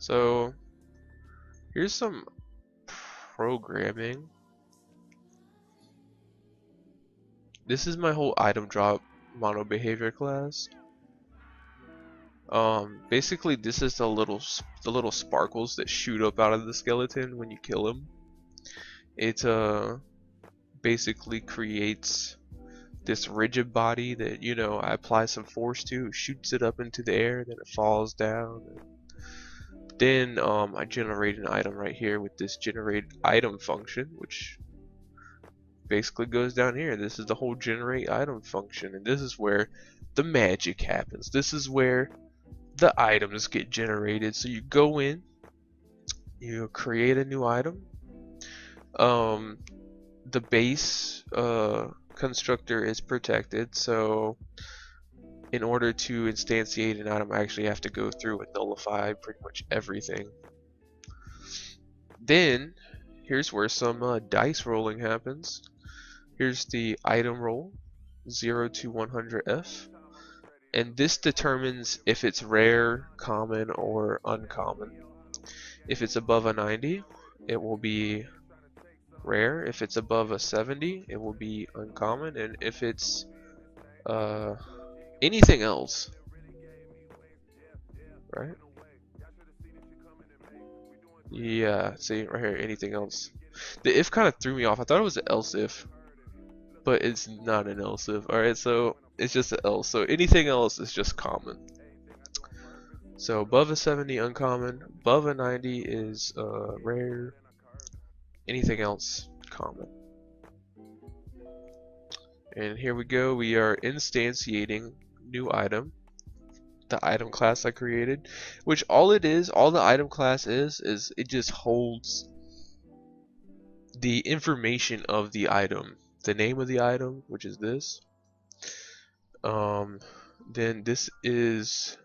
So here's some programming. This is my whole item drop mono behavior class. Basically this is the little sparkles that shoot up out of the skeleton when you kill him. It basically creates this rigid body that, you know, I apply some force to, shoots it up into the air, then it falls down. Then I generate an item right here with this generate item function, which basically goes down here. This is the whole generate item function, and this is where the magic happens. This is where the items get generated. So you go in, you create a new item. The base constructor is protected, so in order to instantiate an item, I actually have to go through and nullify pretty much everything. Then here's where some dice rolling happens. Here's the item roll, 0 to 100F, and this determines if it's rare, common, or uncommon. If it's above a 90, it will be rare. If it's above a 70, it will be uncommon, and if it's anything else, right? Yeah, see right here, anything else. The if kind of threw me off. I thought it was an else if, but it's not an else if. Alright, so it's just an else. So anything else is just common. So above a 70, uncommon. Above a 90 is rare. Anything else, common. And here we go. We are instantiating new item. The item class I created, which all the item class is it just holds the information of the item, the name of the item, which is this. Then this is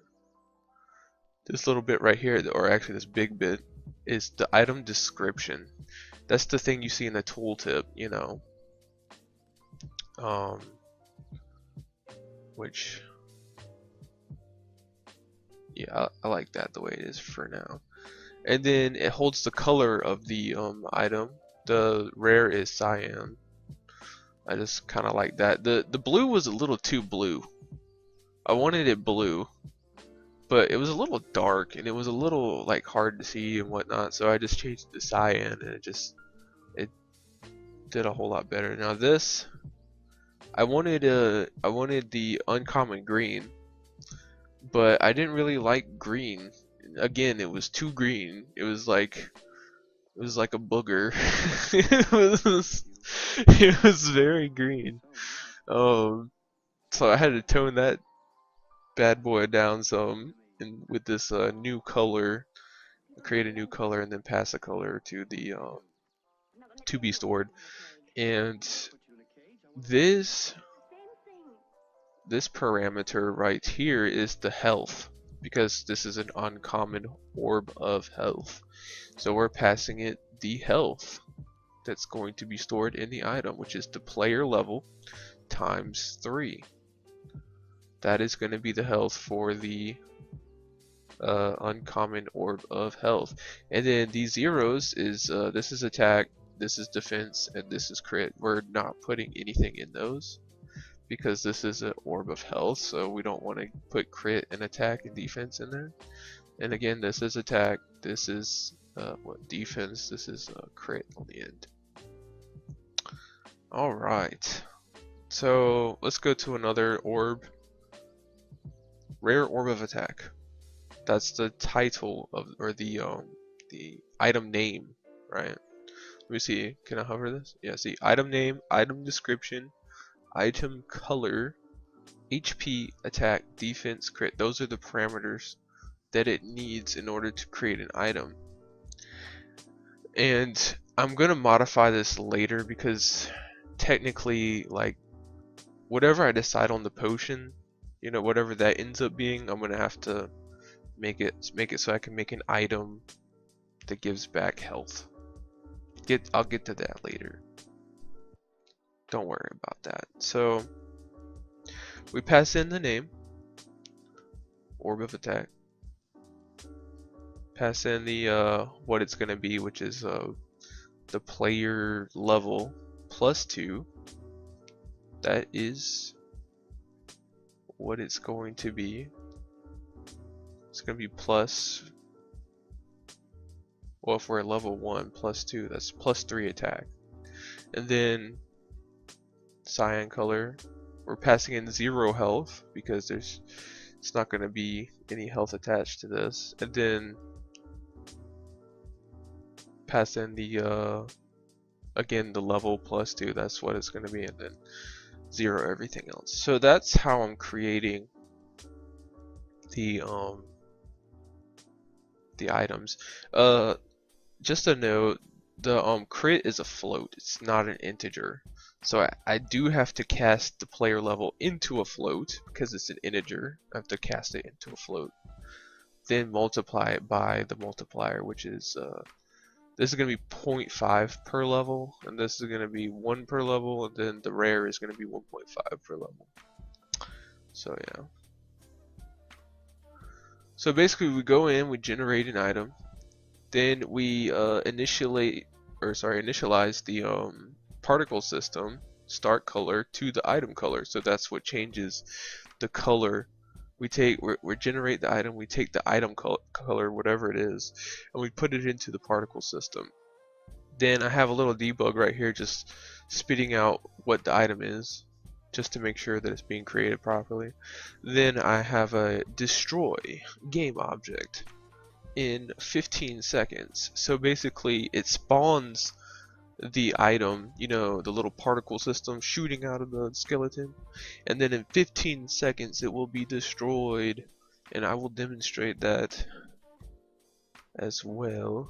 this little bit right here, or actually this big bit, is the item description. That's the thing you see in the tooltip, you know. Which, yeah, I like that the way it is for now. And then it holds the color of the item. The rare is cyan. I just kind of like that. The blue was a little too blue. I wanted it blue, but it was a little dark and it was a little like hard to see and whatnot. So I just changed it to cyan, and it did a whole lot better. Now this, I wanted the uncommon green, but I didn't really like green. Again, it was too green. It was like a booger. it was very green. So I had to tone that bad boy down some, and with this new color, create a new color and then pass a color to the to be stored. And this parameter right here is the health, because this is an uncommon orb of health. So we're passing it the health that's going to be stored in the item, which is the player level times 3. That is going to be the health for the uncommon orb of health. And then these zeros is this is attack, this is defense, and this is crit. We're not putting anything in those because this is an orb of health, so we don't want to put crit and attack and defense in there. And again, this is attack, this is what, defense, this is crit on the end. Alright, so let's go to another orb. Rare orb of attack. That's the title of, or the item name, right? Let me see, can I hover this? Yeah, see, item name, item description, item color, HP, attack, defense, crit. Those are the parameters that it needs in order to create an item. And I'm gonna modify this later because technically, like, whatever I decide on the potion, you know, whatever that ends up being, I'm gonna have to make it so I can make an item that gives back health. I'll get to that later. Don't worry about that. So we pass in the name, orb of attack, pass in the what it's gonna be, which is the player level +2. That is what it's going to be. It's going to be plus, well, if we're at level 1, +2, that's +3 attack. And then cyan color, we're passing in 0 health because it's not going to be any health attached to this. And then pass in the again the level +2, that's what it's going to be, and then 0 everything else. So that's how I'm creating the items. Just a note, the crit is a float, it's not an integer. So I do have to cast the player level into a float because it's an integer. I have to cast it into a float, then multiply it by the multiplier, which is this is going to be 0.5 per level, and this is going to be 1 per level, and then the rare is going to be 1.5 per level. So yeah. So basically we go in, we generate an item, then we initialize the particle system start color to the item color. So that's what changes the color. We generate the item, we take the item color, whatever it is, and we put it into the particle system. Then I have a little debug right here just spitting out what the item is, just to make sure that it's being created properly. Then I have a destroy game object in 15 seconds. So basically it spawns the item, you know, the little particle system shooting out of the skeleton, and then in 15 seconds it will be destroyed, and I will demonstrate that as well.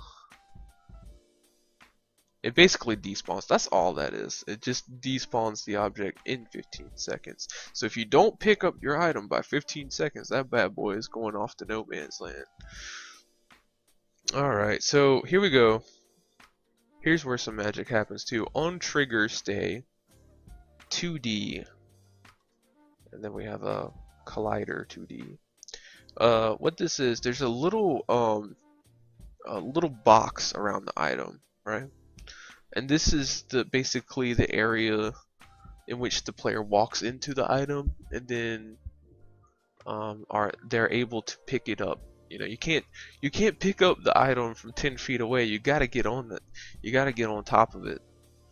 It basically despawns. That's all that is. It just despawns the object in 15 seconds. So if you don't pick up your item by 15 seconds, that bad boy is going off to no man's land. Alright, so here we go. Here's where some magic happens too. On trigger, stay 2D. And then we have a collider 2D. What this is, there's a little box around the item, right? And this is basically the area in which the player walks into the item, and then they're able to pick it up. You know, you can't pick up the item from 10 feet away. You gotta get on it. You gotta get on top of it.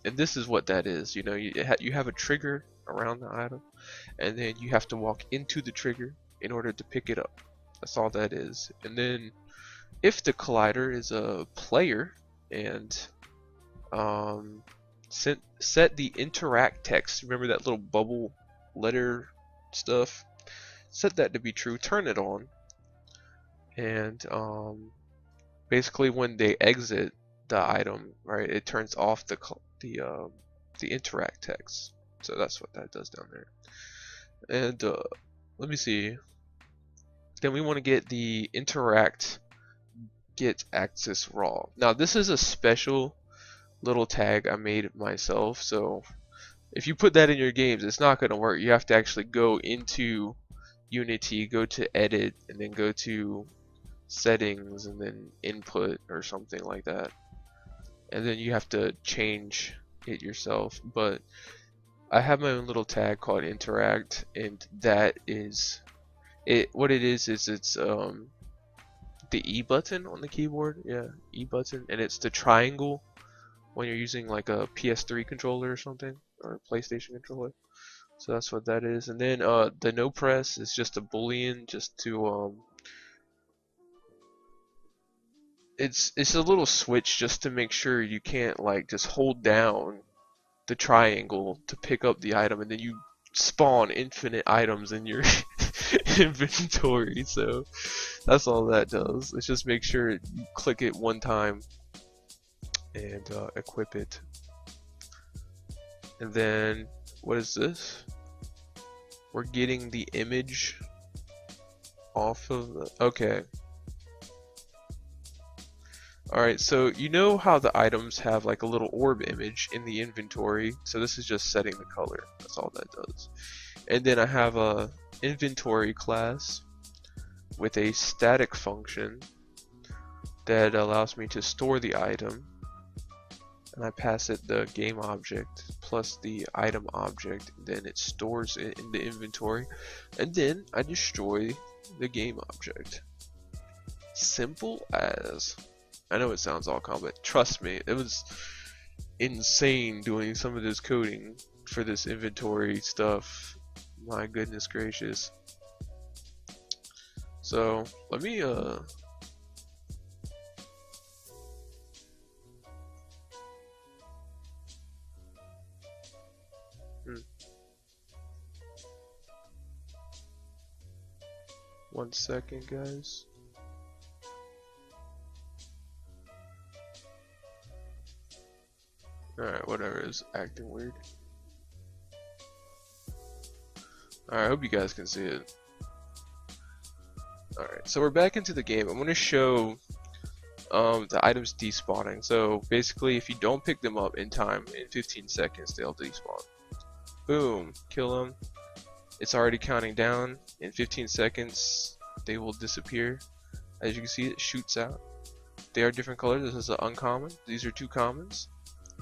And this is what that is. You know, you have a trigger around the item, and then you have to walk into the trigger in order to pick it up. That's all that is. And then if the collider is a player and set the interact text, remember that little bubble letter stuff, set that to be true, turn it on, and basically when they exit the item, right, it turns off the interact text. So that's what that does down there. And let me see, then we want to get the interact get access raw. Now this is a special little tag I made myself, so if you put that in your games, it's not going to work. You have to actually go into Unity, go to edit, and then go to settings, and then input or something like that, and then you have to change it yourself. But I have my own little tag called interact, and that is it. What it is it's the E button on the keyboard, yeah, E button, and it's the triangle when you're using like a PS3 controller or something, or a PlayStation controller. So that's what that is. And then the no press is just a boolean, just to it's a little switch just to make sure you can't like just hold down the triangle to pick up the item and then you spawn infinite items in your inventory. So that's all that does. It's just make sure you click it one time and equip it. And then what is this? We're getting the image off of the, okay. Alright, so you know how the items have like a little orb image in the inventory, so this is just setting the color. That's all that does. And then I have a inventory class with a static function that allows me to store the item, and I pass it the game object plus the item object, then it stores it in the inventory, and then I destroy the game object. Simple as. I know it sounds all complex. Trust me, it was insane doing some of this coding for this inventory stuff. My goodness gracious. So let me 1 second, guys. Alright, whatever, is acting weird. Alright, I hope you guys can see it. Alright, so we're back into the game. I'm going to show the items despawning. So basically, if you don't pick them up in time, in 15 seconds, they'll despawn. Boom, kill them. It's already counting down. In 15 seconds, they will disappear. As you can see, it shoots out. They are different colors. This is an uncommon. These are 2 commons.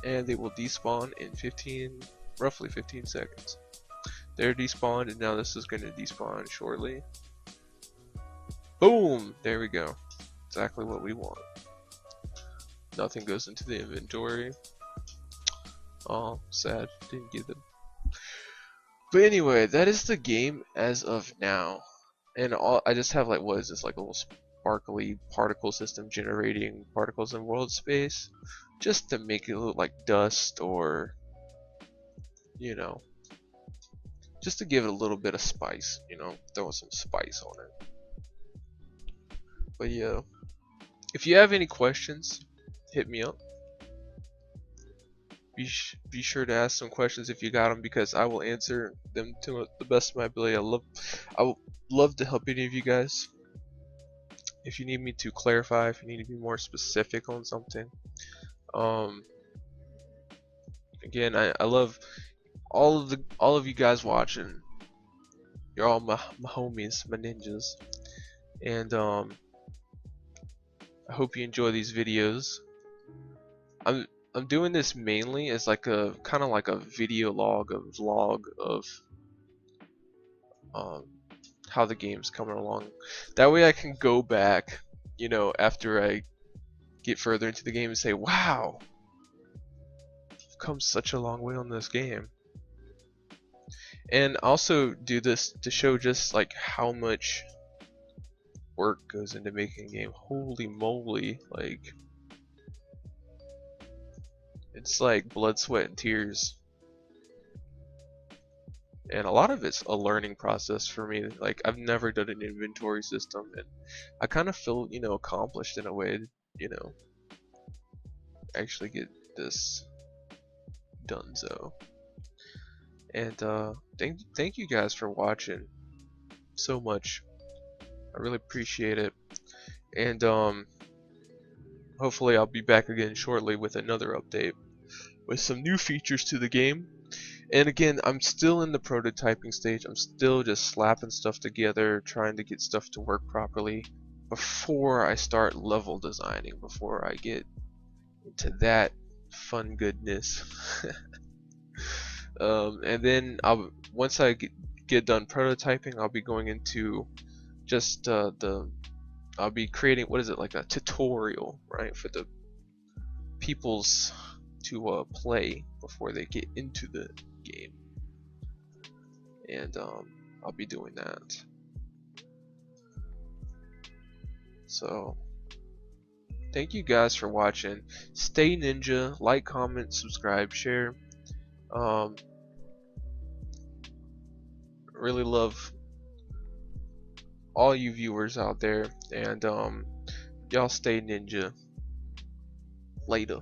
And they will despawn in roughly 15 seconds. They're despawned, and now this is going to despawn shortly. Boom! There we go. Exactly what we want. Nothing goes into the inventory. Oh, sad. Didn't get them. But anyway, that is the game as of now. And I just have, like, what is this, like a little sparkly particle system generating particles in world space, just to make it look like dust, or, you know, just to give it a little bit of spice, you know, throwing some spice on it. But yeah, if you have any questions, hit me up. Be sure to ask some questions if you got them, because I will answer them to the best of my ability. I would love to help any of you guys. If you need me to clarify, if you need to be more specific on something. Again, I love all of you guys watching. You're all my homies, my ninjas, and I hope you enjoy these videos. I'm doing this mainly as like a kind of like a video log, a vlog of how the game's coming along. That way I can go back, you know, after I get further into the game and say, wow, I've come such a long way on this game. And also do this to show just like how much work goes into making a game. Holy moly, like it's like blood, sweat, and tears. And a lot of it's a learning process for me. Like, I've never done an inventory system, and I kind of feel, you know, accomplished in a way, you know, actually get this done. So, and thank you guys for watching so much. I really appreciate it. And hopefully I'll be back again shortly with another update with some new features to the game. And again, I'm still in the prototyping stage. I'm still just slapping stuff together, trying to get stuff to work properly before I start level designing, before I get into that fun goodness. And then once I get done prototyping, I'll be going into just I'll be creating, what is it, like a tutorial, right, for the peoples to play before they get into the game. And I'll be doing that. So thank you guys for watching. Stay ninja. Like, comment, subscribe, share. Really love all you viewers out there, and y'all stay ninja. Later.